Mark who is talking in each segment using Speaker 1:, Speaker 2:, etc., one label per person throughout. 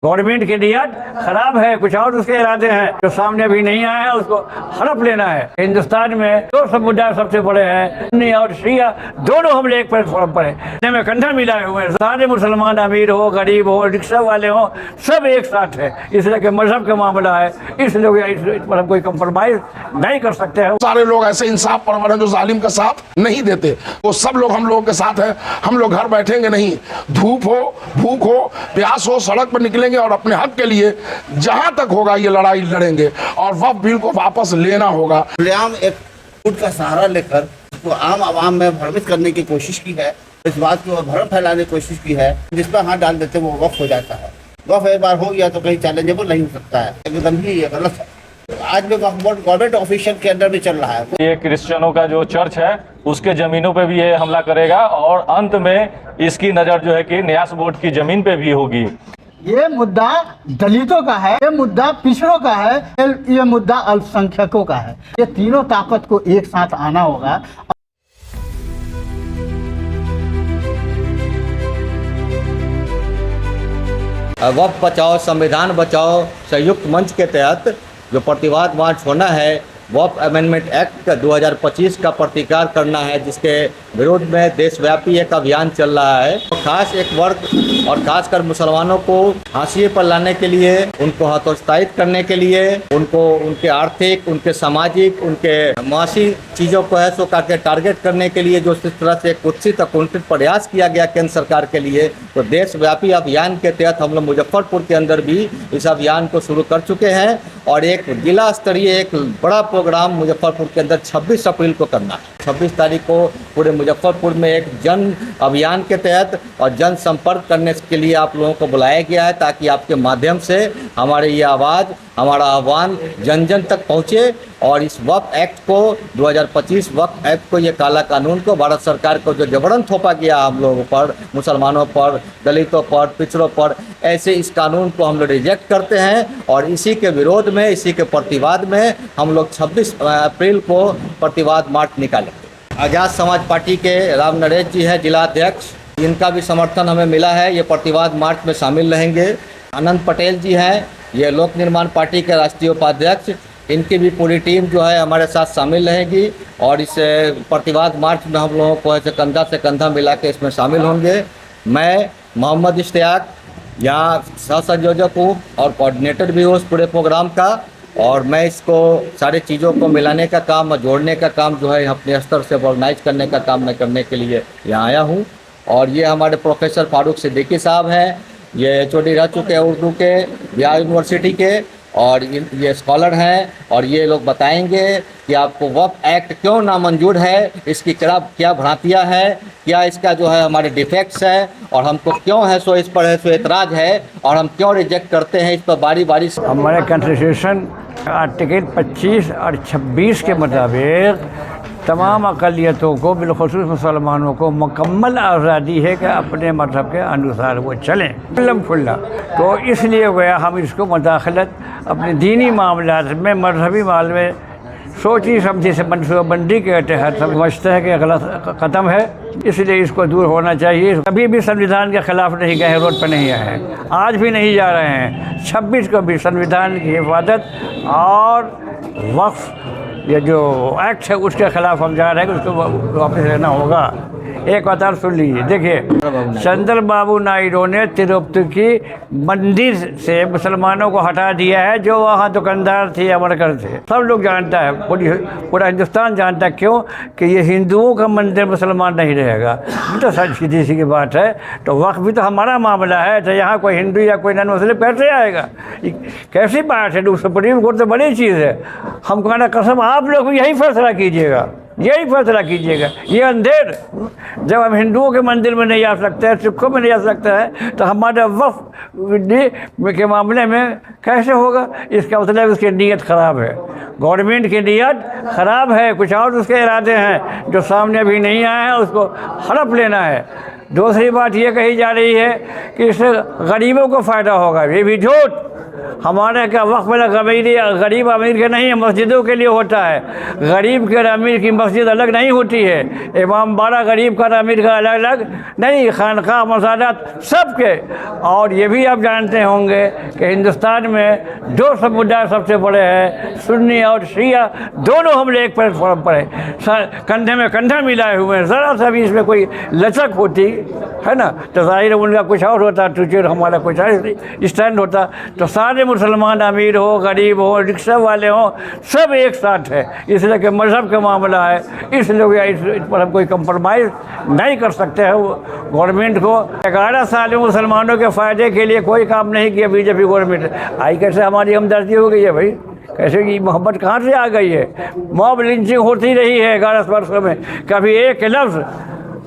Speaker 1: Government की नीयत खराब है, कुछ और उसके इरादे हैं जो सामने अभी नहीं आए हैं, उसको हड़प लेना है। हिंदुस्तान में दो समुदाय सबसे बड़े हैं, सुन्नी और शिया, दोनों हम एक प्लेटफॉर्म पर हैं, में कंधा मिलाए हुए हैं। सारे मुसलमान अमीर हो, गरीब हो, रिक्शा वाले हो, सब एक साथ है। इसलिए कि मजहब का मामला है, इसलिए इस पर हम कोई कंप्रोमाइज नहीं कर सकते हैं।
Speaker 2: सारे लोग ऐसे इंसाफ परवर हैं जो जालिम का साथ नहीं देते, वो सब लोग हम लोगों के साथ हैं। हम लोग घर बैठेंगे नहीं, धूप हो, भूख हो, प्यास हो, सड़क पर निकलेंगे और अपने हक के लिए जहां तक होगा ये लड़ाई लड़ेंगे और वक्फ बिल को वापस लेना होगा।
Speaker 3: खुलेआम एक वोट का सहारा लेकर तो आम आवाम में भ्रमित करने की कोशिश की है, इस बात की भ्रम फैलाने की कोशिश की है, जिस पर हाथ डाल देते वो वक्फ हो जाता है। वक्फ एक बार हो गया तो कहीं चैलेंजेबल नहीं हो सकता है, एकदम ही ये गलत है। आज भी गवर्नमेंट ऑफिशियल के अंदर भी चल रहा है।
Speaker 4: ये क्रिश्चियनों का जो चर्च है उसके जमीनों पे भी ये हमला करेगा और अंत में इसकी नज़र जो है कि न्यास बोर्ड की जमीन पे भी होगी।
Speaker 5: ये मुद्दा दलितों का है, ये मुद्दा पिछड़ों का है, ये मुद्दा अल्पसंख्यकों का है। ये तीनों ताकत को एक साथ आना होगा।
Speaker 6: वक्फ बचाओ संविधान बचाओ संयुक्त मंच के तहत जो प्रतिवाद मार्च होना है, वक्फ अमेंडमेंट एक्ट 2025 का प्रतिकार करना है, जिसके विरोध में देशव्यापी एक अभियान चल रहा है। तो खास एक वर्ग और खासकर मुसलमानों को हाशिए पर लाने के लिए, उनको हतोत्साहित करने के लिए, उनको उनके आर्थिक, उनके सामाजिक, उनके माशी चीज़ों को है सो करके टारगेट करने के लिए जो इस तरह से कुत्सित और कुंठित प्रयास किया गया केंद्र सरकार के लिए, तो देशव्यापी अभियान के तहत हम लोग मुजफ्फरपुर के अंदर भी इस अभियान को शुरू कर चुके हैं और एक जिला स्तरीय एक बड़ा प्रोग्राम मुजफ्फरपुर के अंदर 26 अप्रैल को करना है। 26 तारीख को पूरे मुजफ्फरपुर में एक जन अभियान के तहत और जन संपर्क करने के लिए आप लोगों को बुलाया गया है, ताकि आपके माध्यम से हमारे ये आवाज़, हमारा आह्वान जन जन तक पहुँचे और इस वक्फ एक्ट को 2025 वक्फ एक्ट को, ये काला कानून को, भारत सरकार को जो जबरन थोपा गया हम लोगों पर, मुसलमानों पर, दलितों पर, पिछड़ों पर, ऐसे इस कानून को हम लोग रिजेक्ट करते हैं और इसी के विरोध में, इसी के प्रतिवाद में हम लोग 26 अप्रैल को प्रतिवाद मार्च निकालेंगे। आज़ाद समाज पार्टी के राम नरेश जी हैं जिलाध्यक्ष, इनका भी समर्थन हमें मिला है, ये प्रतिवाद मार्च में शामिल रहेंगे। अनंत पटेल जी हैं, ये लोक निर्माण पार्टी के राष्ट्रीय उपाध्यक्ष, इनकी भी पूरी टीम जो है हमारे साथ शामिल रहेगी और इस प्रतिवाद मार्च में हम लोगों को ऐसे कंधा से कंधा मिला के इसमें शामिल होंगे। मैं मोहम्मद इश्तियाक यहाँ सह संयोजक हूँ और कोऑर्डिनेटर भी हूँ उस पूरे प्रोग्राम का, और मैं इसको सारी चीज़ों को मिलाने का काम और जोड़ने का काम जो है अपने स्तर से ऑर्गेनाइज करने का काम मैं करने के लिए यहाँ आया हूँ। और ये हमारे प्रोफेसर फारूक सिद्दीकी साहब हैं, ये HOD रह चुके हैं उर्दू के बिहार यूनिवर्सिटी के, और ये स्कॉलर हैं और ये लोग बताएंगे कि आपको वक्फ एक्ट क्यों नामंजूर है, इसकी क्या भ्रांतियाँ हैं, क्या इसका जो है हमारे डिफेक्ट्स है और हमको क्यों है सो इस पर है सो एतराज़ है और हम क्यों रिजेक्ट करते हैं, इस पर बारी बारी से।
Speaker 1: हमारे कॉन्स्टिट्यूशन आर्टिकल 25 और 26 के मुताबिक तमाम अक़लियतों को, बिलखुसूस मुसलमानों को मुकम्मल आज़ादी है कि अपने मज़हब के अनुसार वो चलें खुल्लम खुल्ला। तो इसलिए गया हम इसको मुदाखलत अपने दीनी मामलात में, मजहबी मामले में सोची समझी से मनसूबाबंदी के तहत समझते हैं कि गलत कदम है, इसलिए इसको दूर होना चाहिए। कभी भी संविधान के ख़िलाफ़ नहीं गए, रोड पर नहीं आए हैं, आज भी नहीं जा रहे हैं। 26 को भी संविधान की हिफाजत और वक्फ ये जो एक्ट है उसके ख़िलाफ़ हम जा रहे हैं कि उसको वापस लेना होगा। एक बात और सुन लीजिए, देखिए चंद्रबाबू नायडू ने तिरुपति की मंदिर से मुसलमानों को हटा दिया है, जो वहाँ दुकानदार थे, अमरकर थे, सब लोग जानता है, पूरा हिंदुस्तान जानता है। क्यों कि ये हिंदुओं का मंदिर मुसलमान नहीं रहेगा, तो सच सीधी सी की बात है। तो वक्त भी तो हमारा मामला है, तो यहाँ कोई हिंदू या कोई नॉन मुस्लिम कैसे आएगा, कैसी बात है। सुप्रीम कोर्ट तो बड़ी चीज़ है, हम कहना कसम आप लोग भी यही फैसला कीजिएगा, यही फैसला कीजिएगा। ये अंधेर जब हम हिंदुओं के मंदिर में नहीं आ सकते हैं, सिखों में नहीं आ सकता है, तो हमारे वक्फ के मामले में कैसे होगा। इसका मतलब उसकी नीयत ख़राब है, गवर्नमेंट की नीयत ख़राब है, कुछ और उसके इरादे हैं जो सामने अभी नहीं आए हैं, उसको हड़प लेना है। दूसरी बात ये कही जा रही है कि इससे गरीबों को फ़ायदा होगा, ये भी झूठ। हमारे क्या वक्त में गरीब अमीर के नहीं है, मस्जिदों के लिए होता है। गरीब के और अमीर की मस्जिद अलग नहीं होती है, इमाम बाड़ा गरीब का और अमीर का अलग अलग नहीं, खानका मसाजत सबके। और ये भी आप जानते होंगे कि हिंदुस्तान में दो समुदाय सबसे बड़े हैं, सुन्नी और शिया, दोनों हम एक प्लेटफॉर्म पर हैं, कंधे में कंधा मिलाए हुए हैं। ज़रा सा भी इसमें कोई लचक होती है ना तो ज़ाहिर उनका कुछ और होता, तुझे हमारा कुछ और स्टैंड होता। तो सारे मुसलमान अमीर हो गरीब हो रिक्शा वाले हो सब एक साथ है, इसलिए कि मज़हब का मामला है, इसलिए इस पर हम कोई कंप्रोमाइज़ नहीं कर सकते हैं। गवर्नमेंट को 11 साल में मुसलमानों के फ़ायदे के लिए कोई काम नहीं किया बीजेपी गवर्नमेंट। आई कैसे हमारी हमदर्दी हो गई है भाई, कैसे की मोहब्बत कहाँ से आ गई है? मॉब लिंचिंग होती रही है 11 वर्षों में, कभी एक लफ्ज़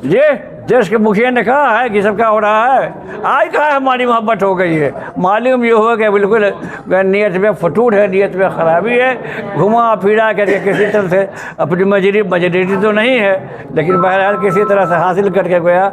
Speaker 1: ये देश के मुखिया ने कहा है कि सब क्या हो रहा है? आज कहा हमारी मोहब्बत हो गई है। मालूम ये हुआ कि बिल्कुल नीयत में फटूर है, नीयत में ख़राबी है, घुमा फिरा करके किसी तरह से अपनी मजबूरी तो नहीं है, लेकिन बहरहाल किसी तरह से हासिल करके गया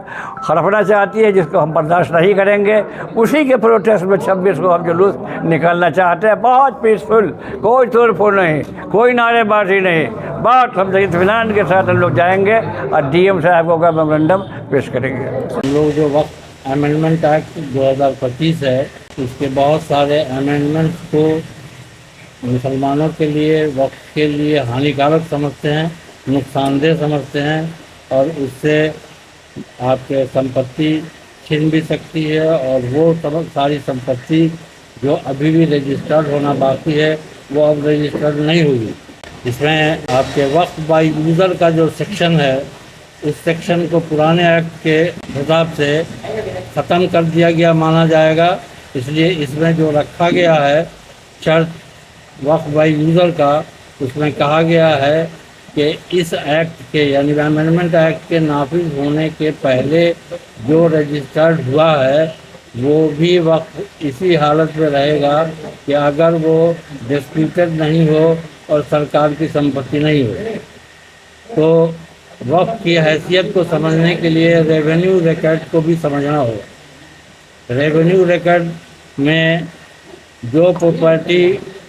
Speaker 1: हड़पना चाहती है, जिसको हम बर्दाश्त नहीं करेंगे। उसी के प्रोटेस्ट में 26 को हम जुलूस निकालना चाहते हैं, बहुत पीसफुल, कोई तोड़ फोड़ नहीं, कोई नारेबाजी नहीं, बहुत हम इत्मीनान के साथ हम लोग जाएंगे और डीएम साहब का मेमोरेंडम पेश करेंगे।
Speaker 7: हम लोग जो वक्त अमेंडमेंट एक्ट 2025 है, इसके बहुत सारे अमेंडमेंट्स को मुसलमानों के लिए वक्त के लिए हानिकारक समझते हैं, नुकसानदेह समझते हैं, और उससे आपके संपत्ति छीन भी सकती है, और वो सारी संपत्ति जो अभी भी रजिस्टर्ड होना बाकी है वो अब रजिस्टर्ड नहीं हुई। इसमें आपके वक्त बाय यूज़र का जो सेक्शन है, उस सेक्शन को पुराने एक्ट के हिसाब से ख़त्म कर दिया गया माना जाएगा। इसलिए इसमें जो रखा गया है शर्त वक्त बाय यूज़र का, उसमें कहा गया है कि इस एक्ट के यानी अमेंडमेंट एक्ट के नाफिज होने के पहले जो रजिस्टर्ड हुआ है वो भी वक्त इसी हालत में रहेगा कि अगर वो डिस्प्यूटेड नहीं हो और सरकार की संपत्ति नहीं हो। तो वक्त की हैसियत को समझने के लिए रेवेन्यू रिकॉर्ड को भी समझना होगा। रेवेन्यू रिकॉर्ड में जो प्रॉपर्टी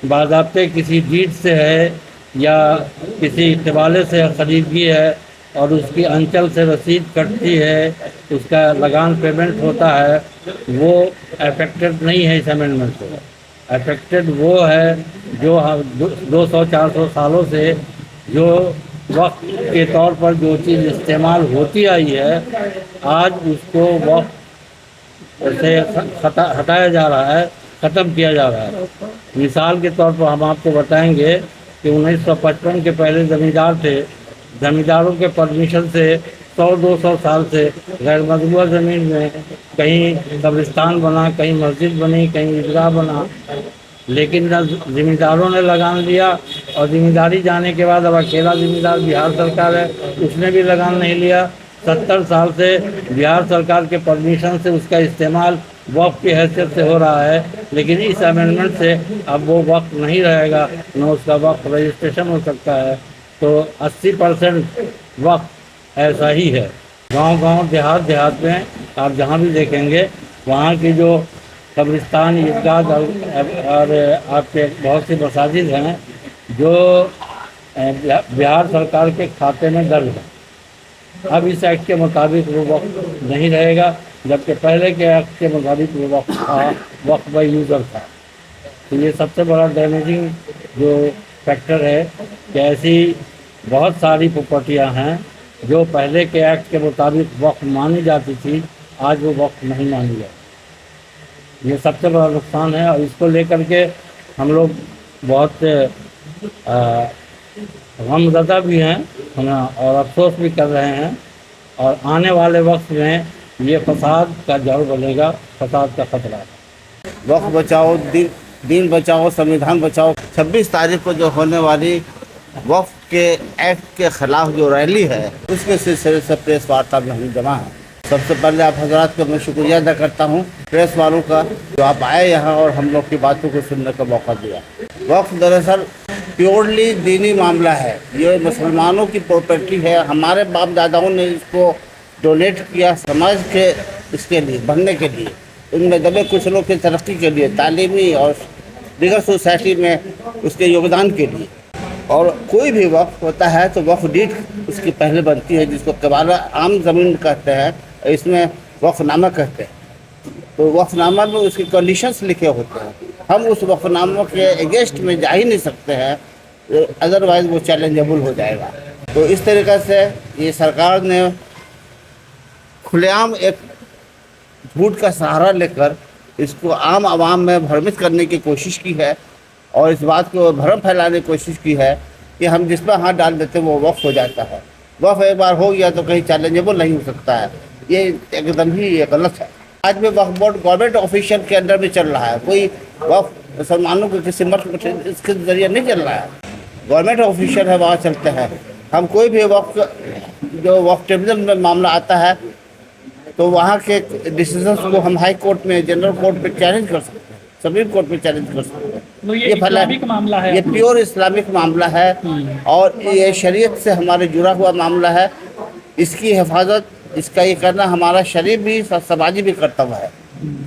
Speaker 7: बाज़ाब्ते किसी डीड से है या किसी हवाले से खरीदी है और उसकी अंचल से रसीद कटती है, उसका लगान पेमेंट होता है, वो अफेक्टेड नहीं है इस अमेंडमेंट से। अफेक्टेड वो है जो 200-400 सालों से जो वक्त के तौर पर जो चीज़ इस्तेमाल होती आई है, आज उसको वक्त से हटाया जा रहा है, ख़त्म किया जा रहा है। मिसाल के तौर पर हम आपको बताएंगे कि 1955 के पहले ज़मींदार थे, ज़मींदारों के परमिशन से 100-200 साल से गैर मजबूर ज़मीन में कहीं कब्रिस्तान बना, कहीं मस्जिद बनी, कहीं ईदगाह बना, लेकिन ज़मींदारों ने लगान लिया और ज़िम्मेदारी जाने के बाद अब अकेला ज़िम्मेदार बिहार सरकार है, उसने भी लगान नहीं लिया। 70 साल से बिहार सरकार के परमिशन से उसका इस्तेमाल वक्त की हैसियत से हो रहा है, लेकिन इस अमेंडमेंट से अब वो वक्त नहीं रहेगा, न उसका वक्त रजिस्ट्रेशन हो सकता है। तो 80% वक्त ऐसा ही है। गांव-गांव देहात में आप जहां भी देखेंगे वहां की जो कब्रिस्तान, ईदगाह और आपके बहुत सी मसाजिद हैं जो बिहार सरकार के खाते में दर्ज है। अब इस एक्ट के मुताबिक वो वक्त नहीं रहेगा, जबकि पहले के एक्ट के मुताबिक वो वक्त था, वक्त बाय यूज़र था। तो ये सबसे बड़ा डैमेजिंग जो फैक्टर है कि ऐसी बहुत सारी प्रॉपर्टियां हैं जो पहले के एक्ट के मुताबिक वक्त मानी जाती थी, आज वो वक्त नहीं मानी जाती। ये सबसे बड़ा नुकसान है और इसको लेकर के हम लोग बहुत गमज़दा भी हैं और अफसोस भी कर रहे हैं, और आने वाले वक्त में ये फसाद का जड़ बनेगा, फसाद का खतरा है।
Speaker 3: वक्त बचाओ, दीन बचाओ, संविधान बचाओ। 26 तारीख को जो होने वाली वक्त के एक्ट के ख़िलाफ़ जो रैली है, उसके सिलसिले से प्रेस वार्ता में हम जमा हैं। सबसे पहले आप हजरात का मैं शुक्रिया अदा करता हूँ, प्रेस वालों का, जो आप आए यहाँ और हम लोग की बातों को सुनने का मौका दिया। वक्त दरअसल प्योरली दीनी मामला है, ये मुसलमानों की प्रॉपर्टी है। हमारे बाप दादाओं ने इसको डोनेट किया समाज के इसके लिए बढ़ने के लिए, उनमें दबे कुचलों की तरक्की के लिए, तालीमी और दीगर सोसाइटी में उसके योगदान के लिए। और कोई भी वक्फ होता है तो वक्फ डीड उसकी पहले बनती है, जिसको कबाला आम ज़मीन कहते हैं, इसमें वक्फनामा कहते हैं। तो वक्फनामा में उसकी कंडीशंस लिखे होते हैं, हम उस वक्फनामा के अगेंस्ट में जा ही नहीं सकते हैं, अदरवाइज वो चैलेंजेबल हो जाएगा। तो इस तरीक़े से ये सरकार ने खुलेआम एक झूठ का सहारा लेकर इसको आम आवाम में भ्रमित करने की कोशिश की है और इस बात को भ्रम फैलाने की कोशिश की है कि हम जिस पर हाथ डाल देते वो वक्फ हो जाता है। वक्फ एक बार हो गया तो कहीं चैलेंजेबल नहीं हो सकता है, ये एकदम ही ये गलत है। आज भी वक्फ बोर्ड गवर्नमेंट ऑफिशियल के अंडर में चल रहा है, कोई वक्फ मुसलमानों को किसी मत इसके जरिए नहीं चल रहा है, गवर्नमेंट ऑफिशियल है वहाँ चलते हैं। हम कोई भी वक्फ जो वक्फ ट्रिब्यूनल में मामला आता है तो वहाँ के डिसीजंस को हम हाई कोर्ट में, जनरल कोर्ट में चैलेंज कर सकते हैं, सुप्रीम कोर्ट में चैलेंज कर सकते हैं।
Speaker 8: तो ये इस्लामिक मामला है,
Speaker 3: ये प्योर इस्लामिक मामला है और ये शरीयत से हमारे जुड़ा हुआ मामला है। इसकी हिफाजत, इसका ये करना हमारा शरीफ भी समाजी भी कर्तव्य है।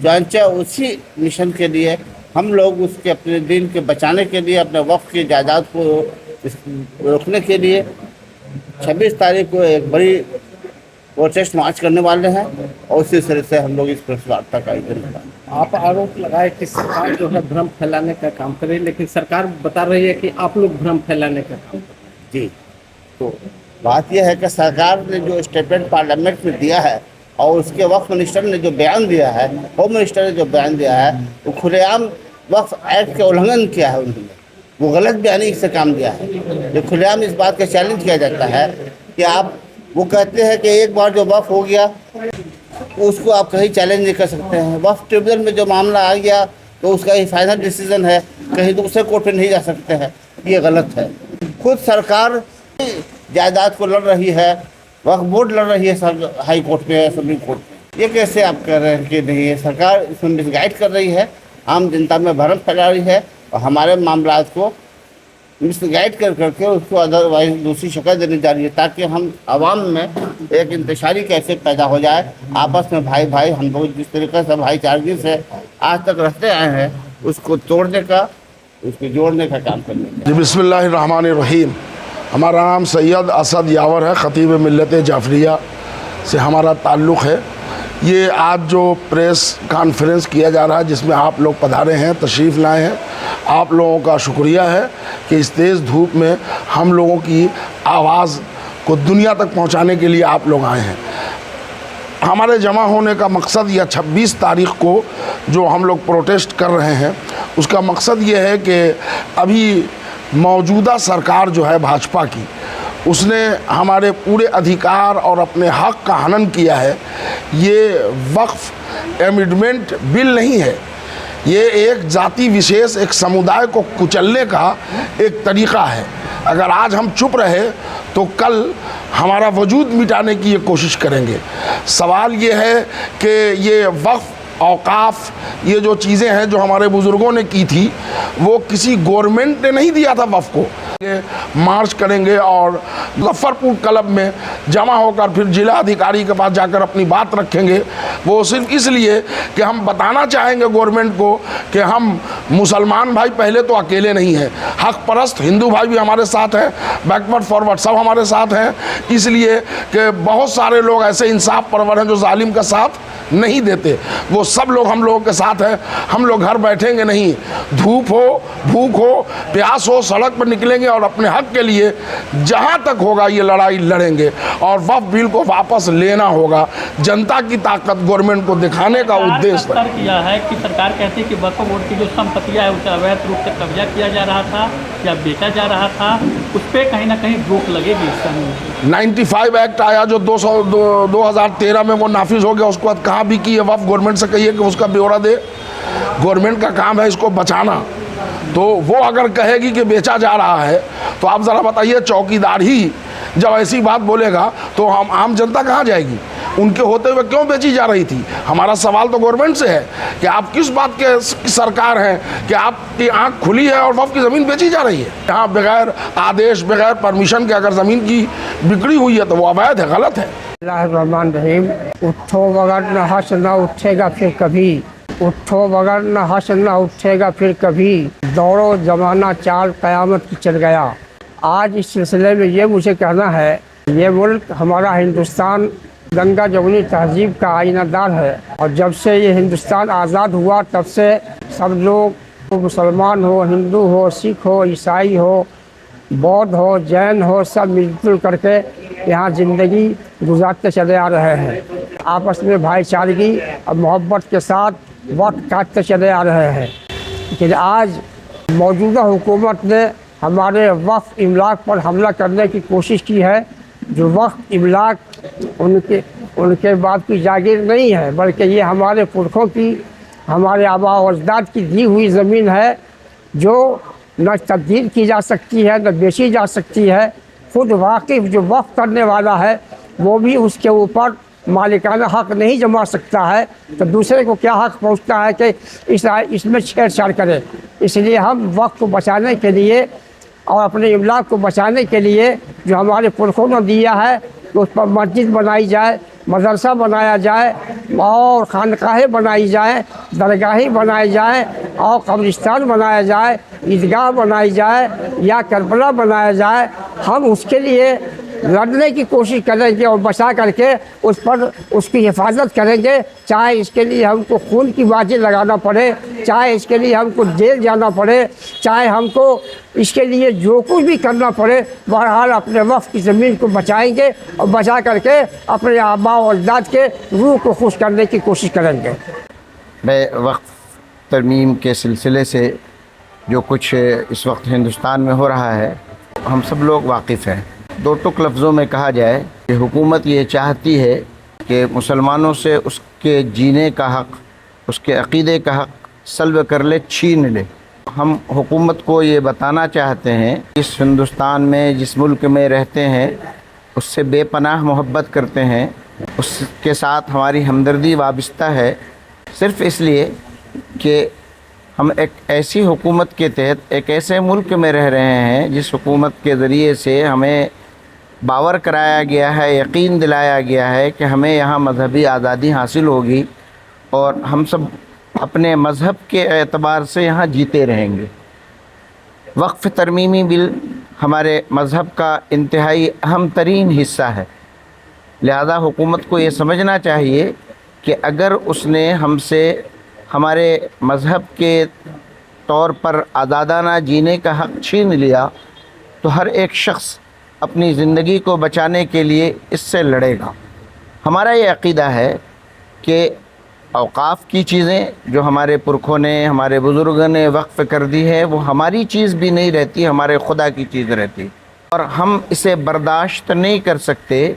Speaker 3: चुनांचे उसी मिशन के लिए हम लोग उसके अपने दिन के बचाने के लिए, अपने वक्त की जायदाद को रोकने के लिए 26 तारीख को एक बड़ी प्रोटेस्ट मार्च करने वाले हैं और उसी तरह से हम लोग इस प्रेस वार्ता का आयोजन करेंगे।
Speaker 8: आप आरोप लगाए कि सरकार जो है भ्रम फैलाने का काम करे, लेकिन सरकार बता रही है कि आप लोग भ्रम फैलाने का काम करें।
Speaker 3: जी, तो बात यह है कि सरकार ने जो स्टेटमेंट पार्लियामेंट में दिया है और उसके वक्फ मिनिस्टर ने जो बयान दिया है, होम मिनिस्टर ने जो बयान दिया है, वो खुलेआम वक्फ एक्ट का उल्लंघन किया है उन्होंने, वो गलत बयानी से काम दिया है। जो खुलेआम इस बात का चैलेंज किया जाता है कि आप, वो कहते हैं कि एक बार जो वक्फ हो गया उसको आप कहीं चैलेंज नहीं कर सकते हैं। वक्फ ट्रिब्यूनल में जो मामला आ गया तो उसका ये फाइनल डिसीजन है, कहीं दूसरे कोर्ट में नहीं जा सकते हैं, ये गलत है। खुद सरकार जायदाद को लड़ रही है, वक्फ बोर्ड लड़ रही है हाई कोर्ट में, सुप्रीम कोर्ट में। ये कैसे आप कह रहे हैं कि नहीं है? सरकार इसमें मिसगाइड कर रही है, आम जनता में भ्रम फैला रही है और हमारे मामला को मिसगाइड कर करके उसको अदरवाइज दूसरी शक्ल देनी जा रही है, ताकि हम आवाम में एक इंतशारी कैसे पैदा हो जाए, आपस में भाई भाई हम लोग जिस तरीके से भाईचारगी से आज तक रहते आए हैं उसको तोड़ने का, उसको जोड़ने का काम करने का।
Speaker 2: बिस्मिल्लाहिर्रहमानिर्रहीम। हमारा नाम सैयद असद यावर है, ख़तीब मिल्लत जाफरिया से हमारा ताल्लुक़ है। ये आज जो प्रेस कॉन्फ्रेंस किया जा रहा है जिसमें आप लोग पधारे हैं, तशरीफ़ लाए हैं, आप लोगों का शुक्रिया है कि इस तेज़ धूप में हम लोगों की आवाज़ को दुनिया तक पहुंचाने के लिए आप लोग आए हैं। हमारे जमा होने का मकसद यह 26 तारीख़ को जो हम लोग प्रोटेस्ट कर रहे हैं उसका मकसद ये है कि अभी मौजूदा सरकार जो है भाजपा की, उसने हमारे पूरे अधिकार और अपने हक़ का हनन किया है। ये वक्फ एमेंडमेंट बिल नहीं है, ये एक जाति विशेष, एक समुदाय को कुचलने का एक तरीक़ा है। अगर आज हम चुप रहे तो कल हमारा वजूद मिटाने की ये कोशिश करेंगे। सवाल ये है कि ये वक्फ, औकाफ, ये जो चीज़ें हैं जो हमारे बुज़ुर्गों ने की थी वो किसी गवर्नमेंट ने नहीं दिया था वक्फ को। मार्च करेंगे और मुजफ्फरपुर क्लब में जमा होकर फिर जिला अधिकारी के पास जाकर अपनी बात रखेंगे। वो सिर्फ इसलिए कि हम बताना चाहेंगे गवर्नमेंट को कि हम मुसलमान भाई पहले तो अकेले नहीं हैं, हक परस्त हिंदू भाई भी हमारे साथ हैं, बैकवर्ड फॉरवर्ड सब हमारे साथ हैं। इसलिए कि बहुत सारे लोग ऐसे इंसाफ परवर हैं जो जालिम का साथ नहीं देते, वो सब लोग हम लोगों के साथ हैं। हम लोग घर बैठेंगे नहीं, धूप हो, भूख हो, प्यास हो, सड़क पर निकलेंगे और अपने हक के लिए जहां तक होगा ये लड़ाई लड़ेंगे। और वक्फ बिल को वापस लेना होगा, जनता की ताकत गवर्नमेंट को दिखाने का उद्देश्य
Speaker 8: तर्क किया है कि सरकार कहती है कि वक्फ बोर्ड की जो संपत्तियां है उसे अवैध रूप से कब्जा किया जा रहा था या बेचा जा रहा था, उस पर कहीं ना कहीं रोक लगेगी।
Speaker 2: 95 एक्ट आया जो 2013 में वो नाफिज हो गया, उसके बाद कहाँ भी की है वक्फ, गवर्नमेंट से कहिए कि उसका ब्यौरा दे। गवर्नमेंट का काम है इसको बचाना, तो वो अगर कहेगी कि बेचा जा रहा है तो आप ज़रा बताइए, चौकीदार ही जब ऐसी बात बोलेगा तो हम आम जनता कहाँ जाएगी? उनके होते हुए क्यों बेची जा रही थी? हमारा सवाल तो गवर्नमेंट से है कि आप किस बात के सरकार हैं कि आपकी आंख खुली है और वक्फ की ज़मीन बेची जा रही है? यहाँ बगैर आदेश, बगैर परमिशन के अगर ज़मीन की बिक्री हुई है तो वो अवैध है, गलत है।
Speaker 9: रहमान रहीम। उठो बगैर न हंस न उठेगा फिर कभी, उठो बगैर न हंस न उठेगा फिर कभी, दौड़ो जमाना चाल क़यामत की चल गया। आज इस सिलसिले में ये मुझे कहना है, ये मुल्क हमारा हिंदुस्तान गंगा जमुनी तहजीब का आईनादार है और जब से ये हिंदुस्तान आज़ाद हुआ तब से सब लोग, मुसलमान हो, हिंदू हो, सिख हो, ईसाई हो, बौद्ध हो, जैन हो, सब मिलजुल करके यहाँ ज़िंदगी गुजारते चले आ रहे हैं। आपस में भाईचारगी और मोहब्बत के साथ वक्त काटते चले आ रहे हैं। लेकिन आज मौजूदा हुकूमत ने हमारे वक्फ इमलाक पर हमला करने की कोशिश की है। जो वक्फ इमलाक उनके बाद की जागीर नहीं है, बल्कि ये हमारे पुरखों की, हमारे आबा और अजदाद की दी हुई ज़मीन है जो न तब्दील की जा सकती है, न बेची जा सकती है। खुद वाकिफ़ जो वक्फ करने वाला है वो भी उसके ऊपर मालिकाना हक़ नहीं जमा सकता है, तो दूसरे को क्या हक़ पहुँचता है कि इसमें छेड़छाड़ करे। इसलिए हम वक्फ को बचाने के लिए और अपने इमलाक को बचाने के लिए जो हमारे पुरखों ने दिया है उस पर मस्जिद बनाई जाए, मदरसा बनाया जाए और खानकाहें बनाई जाए, दरगाहें बनाई जाए और कब्रिस्तान बनाया जाए, ईदगाह बनाई जाए या करबला बनाया जाए। हम उसके लिए लड़ने की कोशिश करेंगे और बचा करके उस पर उसकी हिफाजत करेंगे, चाहे इसके लिए हमको खून की बाजी लगाना पड़े, चाहे इसके लिए हमको जेल जाना पड़े, चाहे हमको इसके लिए जो कुछ भी करना पड़े। बहरहाल अपने वक्फ की ज़मीन को बचाएंगे और बचा करके अपने आबा और अजदाद के रूह को खुश करने की कोशिश करेंगे।
Speaker 10: मैं वक्फ तरमीम के सिलसिले से जो कुछ इस वक्त हिंदुस्तान में हो रहा है हम सब लोग वाकिफ़ हैं। दो टुक लफ्ज़ों में कहा जाए कि हुकूमत ये चाहती है कि मुसलमानों से उसके जीने का हक़, उसके अक़ीदे का हक़ सल्ब कर ले, छीन ले। हम हुकूमत को ये बताना चाहते हैं, इस हिंदुस्तान में जिस मुल्क में रहते हैं उससे बेपनाह मोहब्बत करते हैं, उसके साथ हमारी हमदर्दी वाबस्ता है, सिर्फ़ इसलिए कि हम एक ऐसी हुकूमत के तहत एक ऐसे मुल्क में रह रहे हैं जिस हुकूमत के ज़रिए से हमें बावर कराया गया है, यकीन दिलाया गया है कि हमें यहाँ मजहबी आज़ादी हासिल होगी और हम सब अपने मज़हब के एतबार से यहाँ जीते रहेंगे। वक्फ़ तरमीमी बिल हमारे मज़हब का इंतहाई अहम तरीन हिस्सा है, लिहाजा हुकूमत को ये समझना चाहिए कि अगर उसने हमसे हमारे मज़हब के तौर पर आज़ादाना जीने का हक़ छीन लिया तो हर एक शख्स अपनी ज़िंदगी को बचाने के लिए इससे लड़ेगा। हमारा ये अक़ीदा है कि औक़ाफ़ की चीज़ें जो हमारे पुरखों ने, हमारे बुज़ुर्गों ने वक्फ़ कर दी है वो हमारी चीज़ भी नहीं रहती, हमारे खुदा की चीज़ रहती और हम इसे बर्दाश्त नहीं कर सकते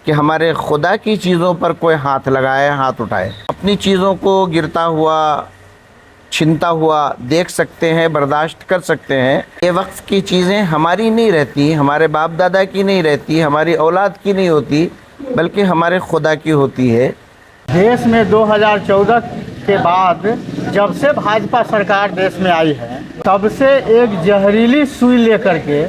Speaker 10: कि हमारे खुदा की चीज़ों पर कोई हाथ लगाए, हाथ उठाए। अपनी चीज़ों को गिरता हुआ, छिनता हुआ देख सकते हैं, बर्दाश्त कर सकते हैं। ये वक्फ़ की चीज़ें हमारी नहीं रहती, हमारे बाप दादा की नहीं रहती, हमारी औलाद की नहीं होती, बल्कि हमारे खुदा की होती है।
Speaker 5: देश में 2014 के बाद जब से भाजपा सरकार देश में आई है तब से एक जहरीली सुई लेकर के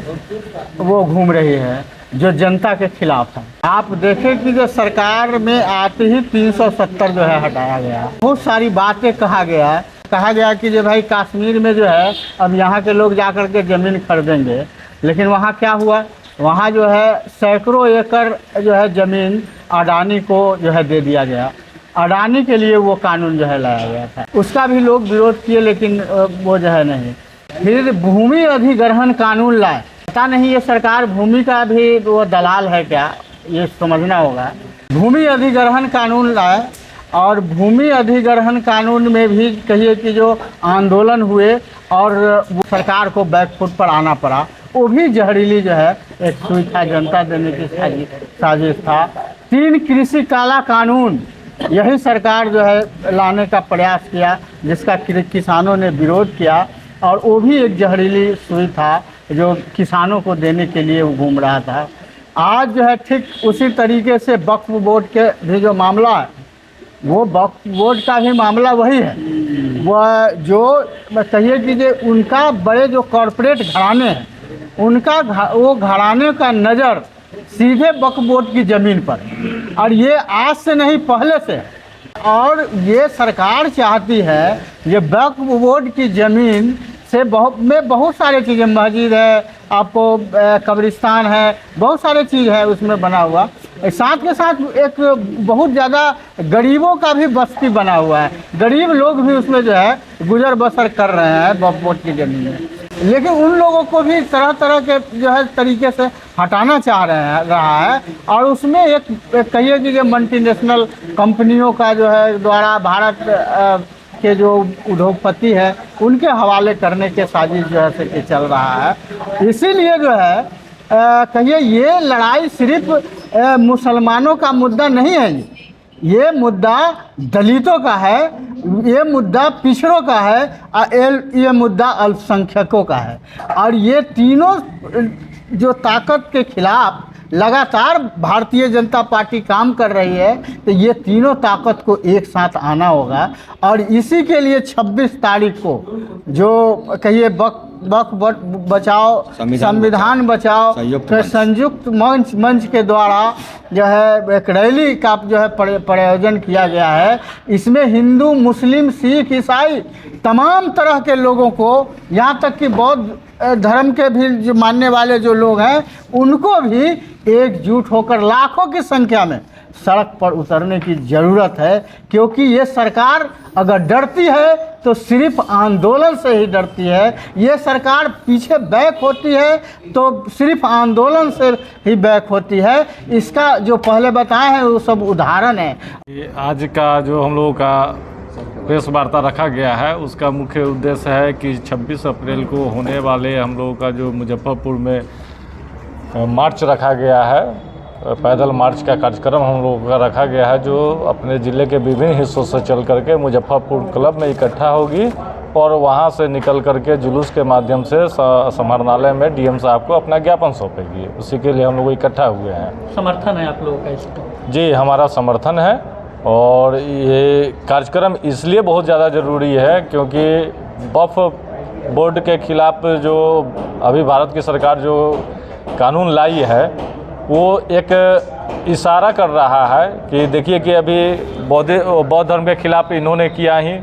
Speaker 5: वो घूम रही है जो जनता के खिलाफ है। आप देखें कि जो सरकार में आते ही 370 जो है हटाया गया, बहुत सारी बातें कहा गया कि जो भाई कश्मीर में जो है अब यहाँ के लोग जाकर के ज़मीन खरीदेंगे, लेकिन वहाँ क्या हुआ, वहाँ जो है सैकड़ों एकड़ जो है ज़मीन अडानी को जो है दे दिया गया। अडानी के लिए वो कानून जो है लाया गया था, उसका भी लोग विरोध किए लेकिन वो जो है नहीं। फिर भूमि अधिग्रहण कानून लाए, पता नहीं ये सरकार भूमि का भी वो दलाल है क्या, ये समझना होगा। भूमि अधिग्रहण कानून लाए और भूमि अधिग्रहण कानून में भी कहिए कि जो आंदोलन हुए और वो सरकार को बैकफुट पर आना पड़ा, वो भी जहरीली जो है एक सुई था, जनता देने की साजिश था। 3 कृषि काला कानून यही सरकार जो है लाने का प्रयास किया, जिसका किसानों ने विरोध किया और वो भी एक जहरीली सुई था जो किसानों को देने के लिए वो घूम रहा था। आज जो है ठीक उसी तरीके से वक्फ बोर्ड के भी जो मामला है, वो वक्फ बोर्ड का भी मामला वही है। वह जो कहिए कि जो उनका बड़े जो कॉरपोरेट घराने हैं, उनका वो घराने का नज़र सीधे वक्फ बोर्ड की ज़मीन पर, और ये आज से नहीं पहले से है। और ये सरकार चाहती है ये वक्फ बोर्ड की ज़मीन से बहुत सारे चीज़ें, मस्जिद है, आपको कब्रिस्तान है, बहुत सारे चीज़ है उसमें बना हुआ। साथ के साथ एक बहुत ज़्यादा गरीबों का भी बस्ती बना हुआ है, गरीब लोग भी उसमें जो है गुजर बसर कर रहे हैं वक्फ बोर्ड की ज़मीन में। लेकिन उन लोगों को भी तरह तरह के जो है तरीके से हटाना चाह रहा है। और उसमें एक कहिए कि मल्टीनेशनल कंपनियों का जो है द्वारा भारत के जो उद्योगपति है उनके हवाले करने के साजिश जो है से चल रहा है। इसीलिए जो है कहिए ये लड़ाई सिर्फ मुसलमानों का मुद्दा नहीं है, ये मुद्दा दलितों का है, ये मुद्दा पिछड़ों का है, ये मुद्दा अल्पसंख्यकों का है। और ये तीनों जो ताकत के खिलाफ लगातार भारतीय जनता पार्टी काम कर रही है, तो ये तीनों ताकत को एक साथ आना होगा। और इसी के लिए 26 तारीख को जो कहिए वक्फ बचाओ संविधान बचाओ संयुक्त मंच के द्वारा जो है एक रैली का जो है प्रयोजन किया गया है। इसमें हिंदू, मुस्लिम, सिख, ईसाई तमाम तरह के लोगों को, यहाँ तक कि बौद्ध धर्म के भी जो मानने वाले जो लोग हैं उनको भी एकजुट होकर लाखों की संख्या में सड़क पर उतरने की ज़रूरत है। क्योंकि ये सरकार अगर डरती है तो सिर्फ आंदोलन से ही डरती है। ये सरकार पीछे बैक होती है तो सिर्फ आंदोलन से ही बैक होती है। इसका जो पहले बताए हैं वो सब उदाहरण है।
Speaker 4: आज का जो हम लोगों का प्रेस वार्ता रखा गया है उसका मुख्य उद्देश्य है कि 26 अप्रैल को होने वाले हम लोगों का जो मुजफ्फरपुर में मार्च रखा गया है, पैदल मार्च का कार्यक्रम हम लोगों का रखा गया है, जो अपने ज़िले के विभिन्न हिस्सों से चल करके मुजफ्फरपुर क्लब में इकट्ठा होगी और वहां से निकल करके जुलूस के माध्यम से समाहरणालय में डीएम साहब को अपना ज्ञापन सौंपेगी। उसी के लिए हम लोग इकट्ठा हुए हैं।
Speaker 8: समर्थन है आप लोगों का इसका? जी,
Speaker 4: हमारा समर्थन है। और ये कार्यक्रम इसलिए बहुत ज़्यादा ज़रूरी है क्योंकि वक्फ बोर्ड के खिलाफ जो अभी भारत की सरकार जो कानून लाई है वो एक इशारा कर रहा है कि देखिए कि अभी बौद्ध धर्म के खिलाफ इन्होंने किया ही,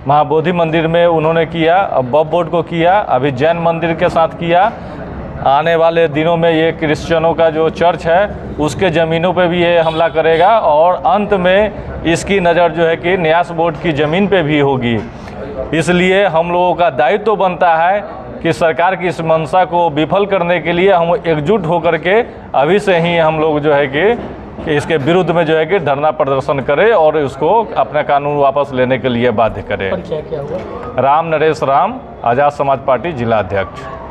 Speaker 4: महाबोधि मंदिर में उन्होंने किया, अब वक्फ बोर्ड को किया, अभी जैन मंदिर के साथ किया। आने वाले दिनों में ये क्रिश्चियनों का जो चर्च है उसके ज़मीनों पे भी ये हमला करेगा और अंत में इसकी नज़र जो है कि न्यास बोर्ड की ज़मीन पे भी होगी। इसलिए हम लोगों का दायित्व तो बनता है कि सरकार की इस मंशा को विफल करने के लिए हम एकजुट होकर के अभी से ही हम लोग जो है कि इसके विरुद्ध में जो है कि धरना प्रदर्शन करें और उसको अपना कानून वापस लेने के लिए बाध्य करें।
Speaker 8: क्या हुआ?
Speaker 4: राम नरेश राम, आज़ाद समाज पार्टी जिला अध्यक्ष।